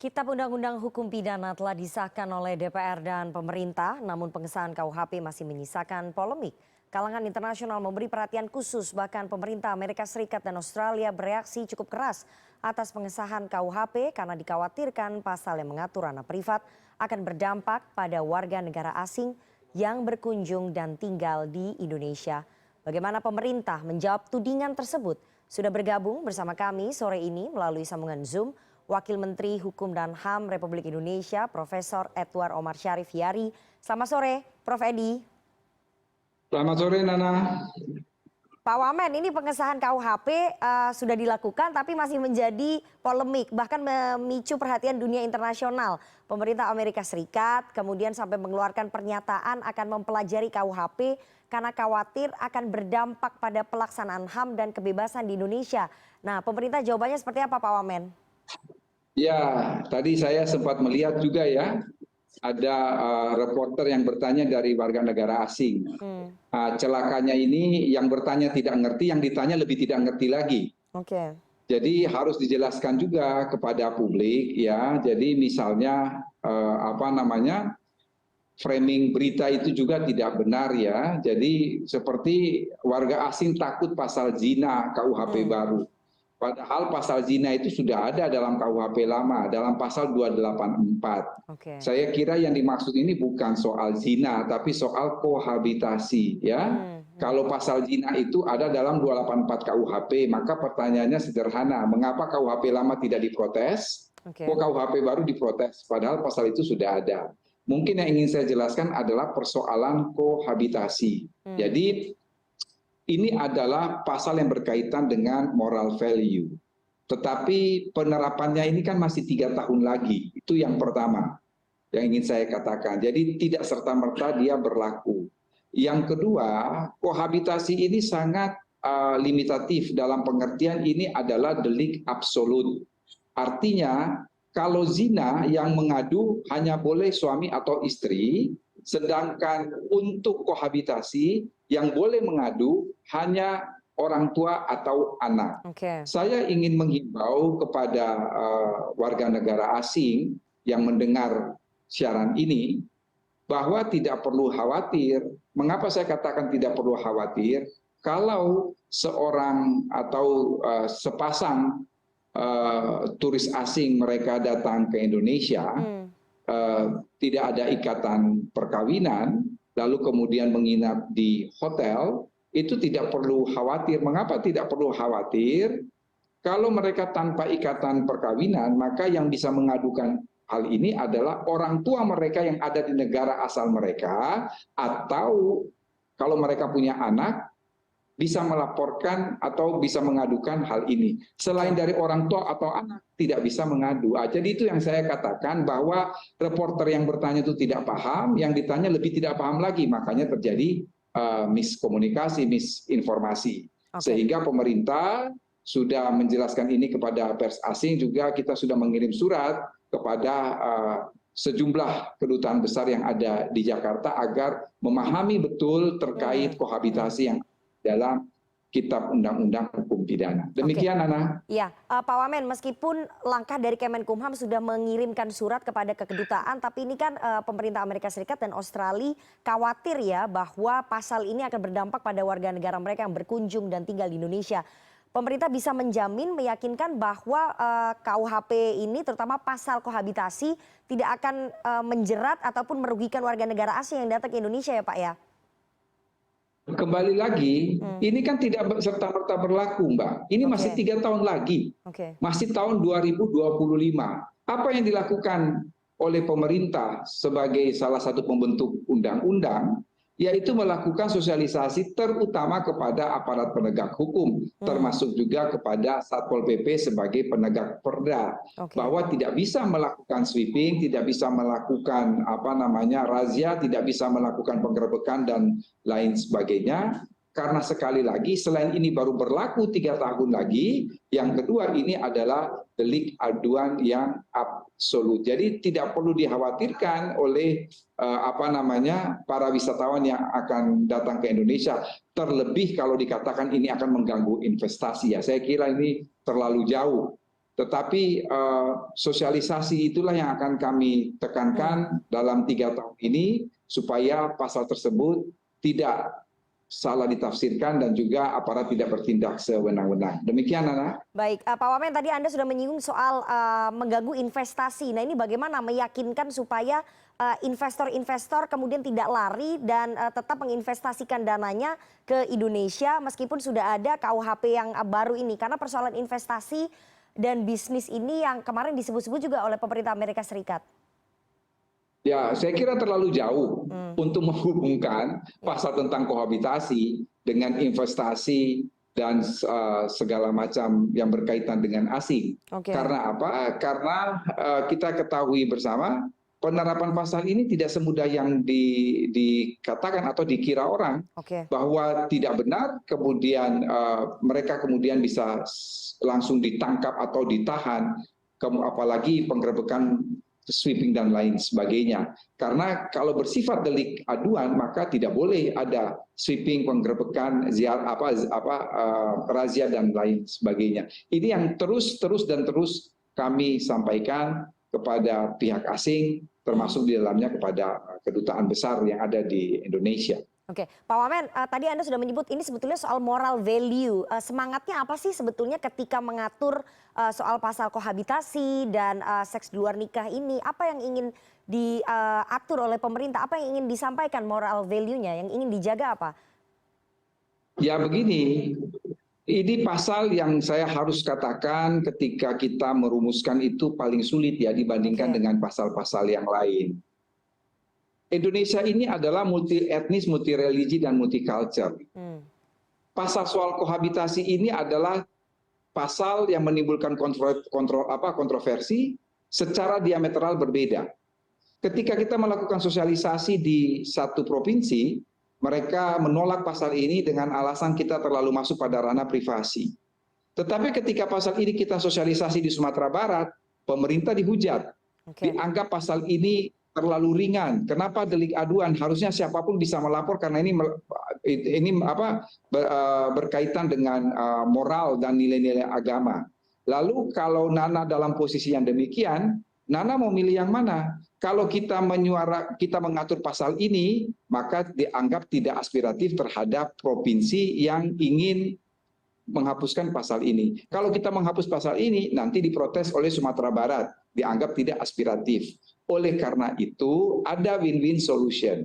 Kitab Undang-Undang Hukum Pidana telah disahkan oleh DPR dan pemerintah, namun pengesahan KUHP masih menyisakan polemik. Kalangan internasional memberi perhatian khusus, bahkan pemerintah Amerika Serikat dan Australia bereaksi cukup keras atas pengesahan KUHP karena dikhawatirkan pasal yang mengatur ranah privat akan berdampak pada warga negara asing yang berkunjung dan tinggal di Indonesia. Bagaimana pemerintah menjawab tudingan tersebut? Sudah bergabung bersama kami sore ini melalui sambungan Zoom Wakil Menteri Hukum dan HAM Republik Indonesia, Profesor Edward Omar Syarif Hiyari. Selamat sore, Prof. Edi. Selamat sore, Nana. Pak Wamen, ini pengesahan KUHP sudah dilakukan tapi masih menjadi polemik, bahkan memicu perhatian dunia internasional. Pemerintah Amerika Serikat kemudian sampai mengeluarkan pernyataan akan mempelajari KUHP karena khawatir akan berdampak pada pelaksanaan HAM dan kebebasan di Indonesia. Nah, pemerintah jawabannya seperti apa, Pak Wamen? Ya, tadi saya sempat melihat juga ya, ada reporter yang bertanya dari warga negara asing. Celakanya ini yang bertanya tidak ngerti, yang ditanya lebih tidak ngerti lagi. Oke. Jadi harus dijelaskan juga kepada publik ya. Jadi misalnya framing berita itu juga tidak benar ya. Jadi seperti warga asing takut pasal zina KUHP baru. Padahal pasal zina itu sudah ada dalam KUHP lama, dalam pasal 284. Saya kira yang dimaksud ini bukan soal zina, tapi soal kohabitasi. Ya. Kalau pasal zina itu ada dalam 284 KUHP, maka pertanyaannya sederhana, mengapa KUHP lama tidak diprotes? Kok KUHP baru diprotes? Padahal pasal itu sudah ada. Mungkin yang ingin saya jelaskan adalah persoalan kohabitasi. Jadi ini adalah pasal yang berkaitan dengan moral value. Tetapi penerapannya ini kan masih 3 tahun lagi. Itu yang pertama yang ingin saya katakan. Jadi tidak serta-merta dia berlaku. Yang kedua, kohabitasi ini sangat limitatif dalam pengertian ini adalah delik absolut. Artinya kalau zina yang mengadu hanya boleh suami atau istri, sedangkan untuk kohabitasi yang boleh mengadu hanya orang tua atau anak. Saya ingin menghimbau kepada warga negara asing yang mendengar siaran ini bahwa tidak perlu khawatir. Mengapa saya katakan tidak perlu khawatir? Kalau seorang atau sepasang turis asing mereka datang ke Indonesia, tidak ada ikatan perkawinan, lalu kemudian menginap di hotel, itu tidak perlu khawatir. Mengapa tidak perlu khawatir? Kalau mereka tanpa ikatan perkawinan, maka yang bisa mengadukan hal ini adalah orang tua mereka yang ada di negara asal mereka, atau kalau mereka punya anak, bisa melaporkan atau bisa mengadukan hal ini. Selain dari orang tua atau anak, tidak bisa mengadu. Jadi itu yang saya katakan bahwa reporter yang bertanya itu tidak paham, yang ditanya lebih tidak paham lagi. Makanya terjadi miskomunikasi, misinformasi. Sehingga pemerintah sudah menjelaskan ini kepada pers asing, juga kita sudah mengirim surat kepada sejumlah kedutaan besar yang ada di Jakarta agar memahami betul terkait kohabitasi yang dalam Kitab Undang-Undang Hukum Pidana. Demikian, Nana. Ya, Pak Wamen, meskipun langkah dari Kemenkumham sudah mengirimkan surat kepada kedutaan, tapi ini kan pemerintah Amerika Serikat dan Australia khawatir ya bahwa pasal ini akan berdampak pada warga negara mereka yang berkunjung dan tinggal di Indonesia. Pemerintah bisa menjamin, meyakinkan bahwa KUHP ini, terutama pasal kohabitasi, tidak akan menjerat ataupun merugikan warga negara asing yang datang ke Indonesia ya, Pak ya? Kembali lagi, ini kan tidak serta-merta berlaku, Mbak. Ini masih 3 tahun lagi, masih tahun 2025. Apa yang dilakukan oleh pemerintah sebagai salah satu pembentuk undang-undang, yaitu melakukan sosialisasi terutama kepada aparat penegak hukum, termasuk juga kepada Satpol PP sebagai penegak perda, bahwa tidak bisa melakukan sweeping, tidak bisa melakukan razia, tidak bisa melakukan penggerebekan dan lain sebagainya. Karena sekali lagi selain ini baru berlaku 3 tahun lagi, yang kedua ini adalah delik aduan yang absolut. Jadi tidak perlu dikhawatirkan oleh para wisatawan yang akan datang ke Indonesia. Terlebih kalau dikatakan ini akan mengganggu investasi ya. Saya kira ini terlalu jauh. Tetapi sosialisasi itulah yang akan kami tekankan dalam 3 tahun ini supaya pasal tersebut tidak salah ditafsirkan dan juga aparat tidak bertindak sewenang-wenang. Demikian, Nana. Baik, Pak Wamen, tadi Anda sudah menyinggung soal mengganggu investasi. Nah, ini bagaimana meyakinkan supaya investor-investor kemudian tidak lari dan tetap menginvestasikan dananya ke Indonesia meskipun sudah ada KUHP yang baru ini? Karena persoalan investasi dan bisnis ini yang kemarin disebut-sebut juga oleh pemerintah Amerika Serikat. Ya, saya kira terlalu jauh untuk menghubungkan pasal tentang kohabitasi dengan investasi dan segala macam yang berkaitan dengan asing. Karena apa? Karena kita ketahui bersama penerapan pasal ini tidak semudah yang dikatakan atau dikira orang bahwa tidak benar, kemudian mereka kemudian bisa langsung ditangkap atau ditahan, apalagi penggerebekan sweeping dan lain sebagainya. Karena kalau bersifat delik aduan maka tidak boleh ada sweeping, penggerebekan, razia dan lain sebagainya. Ini yang terus kami sampaikan kepada pihak asing, termasuk di dalamnya kepada kedutaan besar yang ada di Indonesia. Oke, Pak Wamen, tadi Anda sudah menyebut ini sebetulnya soal moral value. Semangatnya apa sih sebetulnya ketika mengatur soal pasal kohabitasi dan seks di luar nikah ini? Apa yang ingin diatur oleh pemerintah? Apa yang ingin disampaikan moral value-nya? Yang ingin dijaga apa? Ya begini, ini pasal yang saya harus katakan ketika kita merumuskan itu paling sulit ya dibandingkan dengan pasal-pasal yang lain. Indonesia ini adalah multi etnis, multi religi dan multi culture. Pasal soal kohabitasi ini adalah pasal yang menimbulkan kontroversi secara diametral berbeda. Ketika kita melakukan sosialisasi di satu provinsi, mereka menolak pasal ini dengan alasan kita terlalu masuk pada ranah privasi. Tetapi ketika pasal ini kita sosialisasi di Sumatera Barat, pemerintah dihujat. Dianggap pasal ini terlalu ringan. Kenapa delik aduan? Harusnya siapapun bisa melapor karena ini berkaitan dengan moral dan nilai-nilai agama. Lalu kalau Nana dalam posisi yang demikian, Nana mau milih yang mana? Kalau kita mengatur pasal ini, maka dianggap tidak aspiratif terhadap provinsi yang ingin menghapuskan pasal ini. Kalau kita menghapus pasal ini, nanti diprotes oleh Sumatera Barat, dianggap tidak aspiratif. Oleh karena itu, ada win-win solution.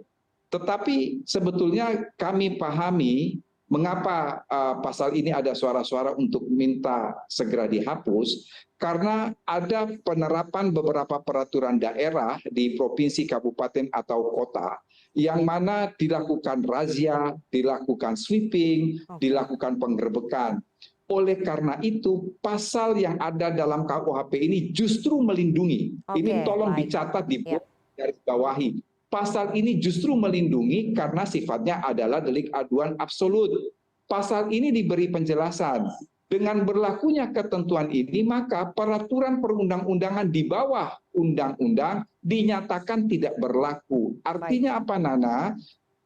Tetapi sebetulnya kami pahami mengapa pasal ini ada suara-suara untuk minta segera dihapus, karena ada penerapan beberapa peraturan daerah di provinsi, kabupaten, atau kota, yang mana dilakukan razia, dilakukan sweeping, dilakukan penggerebekan. Oleh karena itu, pasal yang ada dalam KUHP ini justru melindungi. Ini tolong dicatat di garis bawahi. Pasal ini justru melindungi karena sifatnya adalah delik aduan absolut. Pasal ini diberi penjelasan. Dengan berlakunya ketentuan ini, maka peraturan perundang-undangan di bawah undang-undang dinyatakan tidak berlaku. Artinya apa, Nana?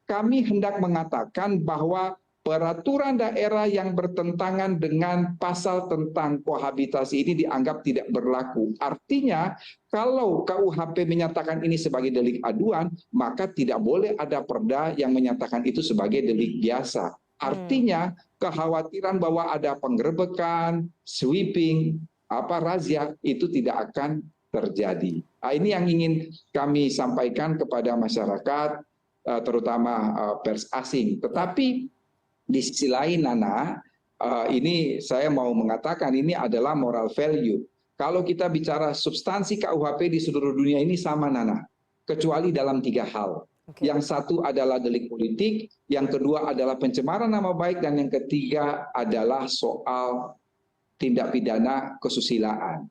Kami hendak mengatakan bahwa peraturan daerah yang bertentangan dengan pasal tentang kohabitasi ini dianggap tidak berlaku. Artinya, kalau KUHP menyatakan ini sebagai delik aduan, maka tidak boleh ada perda yang menyatakan itu sebagai delik biasa. Artinya, kekhawatiran bahwa ada penggerebekan, sweeping, razia, itu tidak akan terjadi. Nah, ini yang ingin kami sampaikan kepada masyarakat, terutama pers asing. Tetapi di sisi lain, Nana, ini saya mau mengatakan ini adalah moral value. Kalau kita bicara substansi KUHP di seluruh dunia ini sama, Nana, kecuali dalam 3 hal. Yang satu adalah delik politik, yang kedua adalah pencemaran nama baik, dan yang ketiga adalah soal tindak pidana kesusilaan.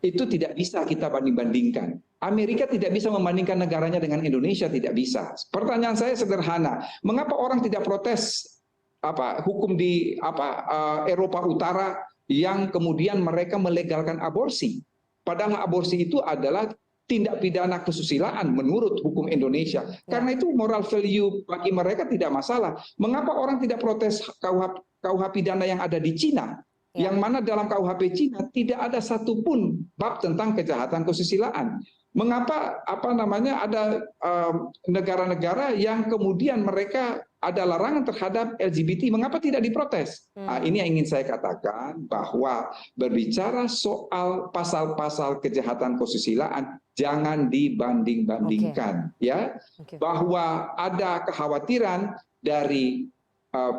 Itu tidak bisa kita banding-bandingkan. Amerika tidak bisa membandingkan negaranya dengan Indonesia, tidak bisa. Pertanyaan saya sederhana, mengapa orang tidak protes hukum di Eropa Utara yang kemudian mereka melegalkan aborsi? Padahal aborsi itu adalah tindak pidana kesusilaan menurut hukum Indonesia. Karena itu moral value bagi mereka tidak masalah. Mengapa orang tidak protes KUH pidana yang ada di Cina? Yang mana dalam KUHP Cina tidak ada satupun bab tentang kejahatan kesusilaan. Mengapa ada negara-negara yang kemudian mereka ada larangan terhadap LGBT? Mengapa tidak diprotes? Ini yang ingin saya katakan, bahwa berbicara soal pasal-pasal kejahatan kesusilaan jangan dibanding-bandingkan, ya. Bahwa ada kekhawatiran dari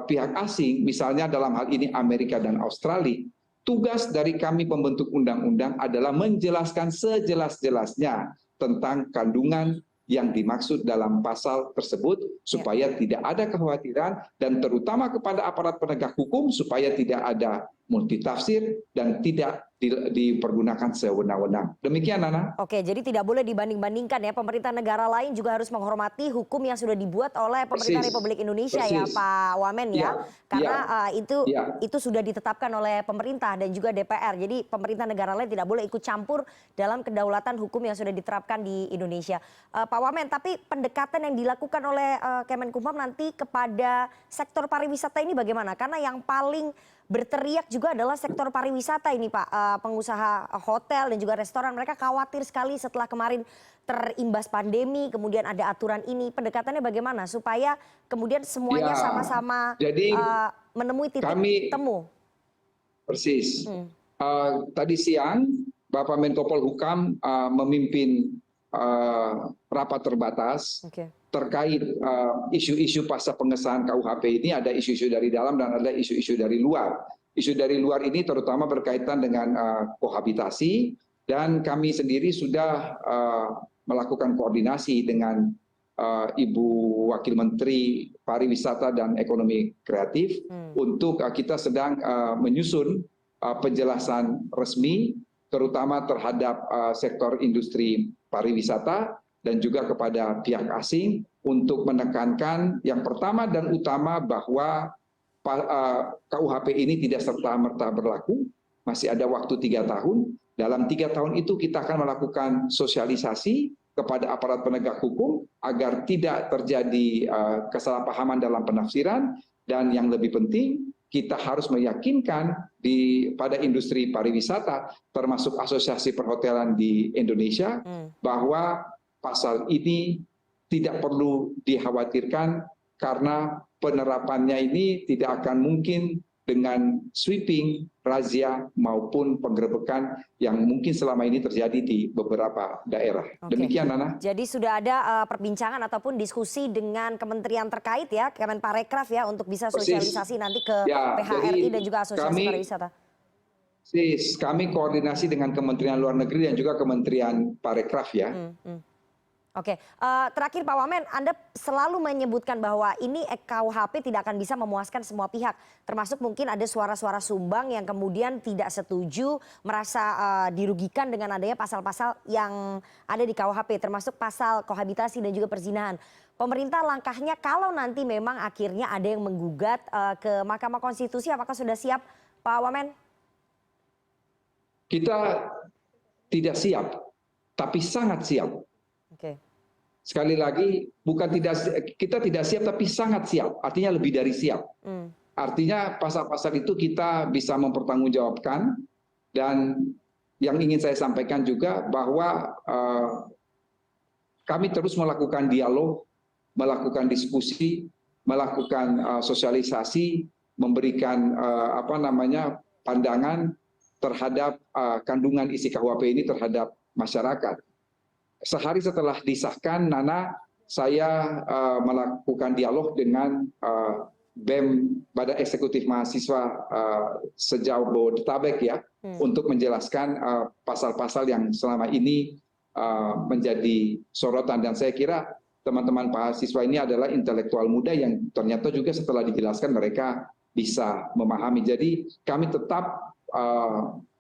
pihak asing, misalnya dalam hal ini Amerika dan Australia. Tugas dari kami pembentuk undang-undang adalah menjelaskan sejelas-jelasnya tentang kandungan yang dimaksud dalam pasal tersebut, supaya tidak ada kekhawatiran, dan terutama kepada aparat penegak hukum supaya tidak ada multitafsir dan tidak dipergunakan sewenang-wenang. Demikian, Nana. Oke, jadi tidak boleh dibanding-bandingkan ya. Pemerintah negara lain juga harus menghormati hukum yang sudah dibuat oleh pemerintah Republik Indonesia ya, Pak Wamen ya. Karena itu sudah ditetapkan oleh pemerintah dan juga DPR. Jadi pemerintah negara lain tidak boleh ikut campur dalam kedaulatan hukum yang sudah diterapkan di Indonesia. Pak Wamen, tapi pendekatan yang dilakukan oleh Kemenkumham nanti kepada sektor pariwisata ini bagaimana? Karena yang paling berteriak juga adalah sektor pariwisata ini, Pak. Pengusaha hotel dan juga restoran, mereka khawatir sekali setelah kemarin terimbas pandemi, kemudian ada aturan ini. Pendekatannya bagaimana supaya kemudian semuanya sama-sama menemui titik temu? Persis. Tadi siang Bapak Menko Polhukam memimpin rapat terbatas terkait isu-isu pasca pengesahan KUHP ini. Ada isu-isu dari dalam dan ada isu-isu dari luar. Isu dari luar ini terutama berkaitan dengan kohabitasi, dan kami sendiri sudah melakukan koordinasi dengan Ibu Wakil Menteri Pariwisata dan Ekonomi Kreatif untuk kita sedang menyusun penjelasan resmi terutama terhadap sektor industri pariwisata dan juga kepada pihak asing untuk menekankan yang pertama dan utama bahwa KUHP ini tidak serta-merta berlaku, masih ada waktu 3 tahun. Dalam 3 tahun itu kita akan melakukan sosialisasi kepada aparat penegak hukum agar tidak terjadi kesalahpahaman dalam penafsiran, dan yang lebih penting kita harus meyakinkan pada industri pariwisata termasuk asosiasi perhotelan di Indonesia bahwa pasal ini tidak perlu dikhawatirkan karena penerapannya ini tidak akan mungkin dengan sweeping, razia maupun penggerebekan yang mungkin selama ini terjadi di beberapa daerah. Demikian, Nana. Jadi sudah ada perbincangan ataupun diskusi dengan kementerian terkait ya, Kemenparekraf ya, untuk bisa sosialisasi nanti ke PHRI dan juga Asosiasi Pariwisata. Kami koordinasi dengan Kementerian Luar Negeri dan juga Kementerian Parekraf ya. Oke, terakhir Pak Wamen, Anda selalu menyebutkan bahwa ini KUHP tidak akan bisa memuaskan semua pihak, termasuk mungkin ada suara-suara sumbang yang kemudian tidak setuju, merasa dirugikan dengan adanya pasal-pasal yang ada di KUHP, termasuk pasal kohabitasi dan juga perzinahan. Pemerintah langkahnya kalau nanti memang akhirnya ada yang menggugat ke Mahkamah Konstitusi, apakah sudah siap Pak Wamen? Kita tidak siap, tapi sangat siap. Sekali lagi, kita tidak siap tapi sangat siap, artinya lebih dari siap. Artinya pasal-pasal itu kita bisa mempertanggungjawabkan, dan yang ingin saya sampaikan juga bahwa kami terus melakukan dialog, melakukan diskusi, melakukan sosialisasi, memberikan pandangan terhadap kandungan isi KUHP ini terhadap masyarakat. Sehari setelah disahkan, Nana, saya melakukan dialog dengan BEM, Badan Eksekutif Mahasiswa Sejabodetabek ya, untuk menjelaskan pasal-pasal yang selama ini menjadi sorotan. Dan saya kira teman-teman mahasiswa ini adalah intelektual muda yang ternyata juga setelah dijelaskan mereka bisa memahami. Jadi kami tetap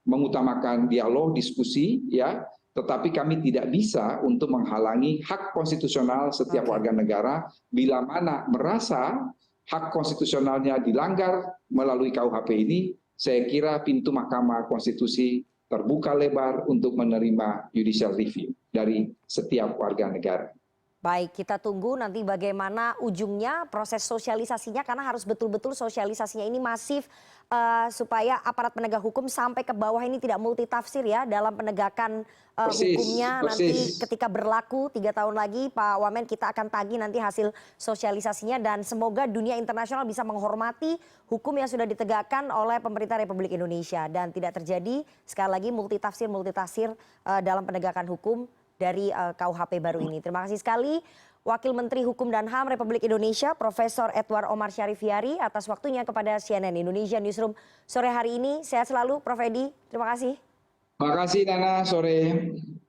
mengutamakan dialog, diskusi ya, tetapi kami tidak bisa untuk menghalangi hak konstitusional setiap warga negara bila mana merasa hak konstitusionalnya dilanggar melalui KUHP ini. Saya kira pintu Mahkamah Konstitusi terbuka lebar untuk menerima judicial review dari setiap warga negara. Baik, kita tunggu nanti bagaimana ujungnya proses sosialisasinya karena harus betul-betul sosialisasinya ini masif supaya aparat penegak hukum sampai ke bawah ini tidak multitafsir ya dalam penegakan Persis, hukumnya nanti persis. ketika berlaku 3 tahun lagi Pak Wamen kita akan tagih nanti hasil sosialisasinya dan semoga dunia internasional bisa menghormati hukum yang sudah ditegakkan oleh pemerintah Republik Indonesia dan tidak terjadi sekali lagi multitafsir dalam penegakan hukum dari KUHP baru ini. Terima kasih sekali Wakil Menteri Hukum dan HAM Republik Indonesia Profesor Edward Omar Syarif Hiari atas waktunya kepada CNN Indonesia Newsroom sore hari ini. Sehat selalu Prof Edi. Terima kasih. Terima kasih Nana, sore.